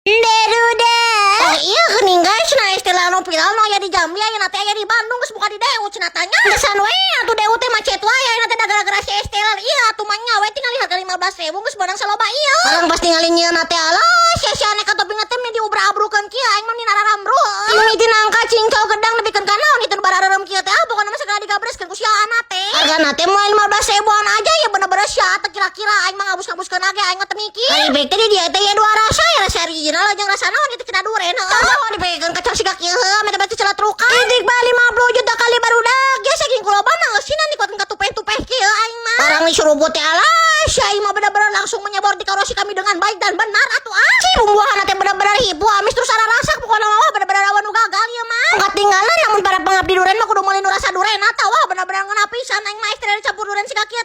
Deruda. Oh iya geuning guys, nah istilah nu viral nu aya di Jambi aya teh aya di Bandung geus buka di Deut cenah tanya. Desan we atuh Deut teh macet wae aya teh gara-gara si istilah ieu atuh mah nya we tinggal harga 15.000 geus barang saloba ieu. Orang pas tinggal nyieun teh alah sia-sia nek toping teh meni diubra-abrukeun kieu aing mah nina raramru. Mimiti nangka cingcau gedang nepikeun ka naon itu barareureum kieu teh pokona mah segala digabreskeun ku sia ana teh. Hargana teh moal 15.000-an aja ya bener-bener sia teh kira-kira aing mah ngabus-ngabuskeun age aing mah teu mikir. Ari baik teh di dieu teh ya dua rasa ya rasa original jeung rasa naon itu cenah duren. Tah dipegkeun ka siga kieu heuh meta baca celat rukan. Idik ba 50 juta kali barudak ya saking kulobana geusina dikuatkeun ka tupeh-tupeh kieu aing mah. Orang disuruh teh alah si aing mah bener-bener langsung menyebor di karosi kami dengan baik dan benar atuh si bumbuhan teh bener-bener hibu amis terus ara rasa pokona mah bener-bener awan nu gagal ieu mah. Katinggalan namun para pengabdi duren mah kudu meuli nu rasa duren atawa bener-bener ngeunapisan aing mah istri campur duren siga kieu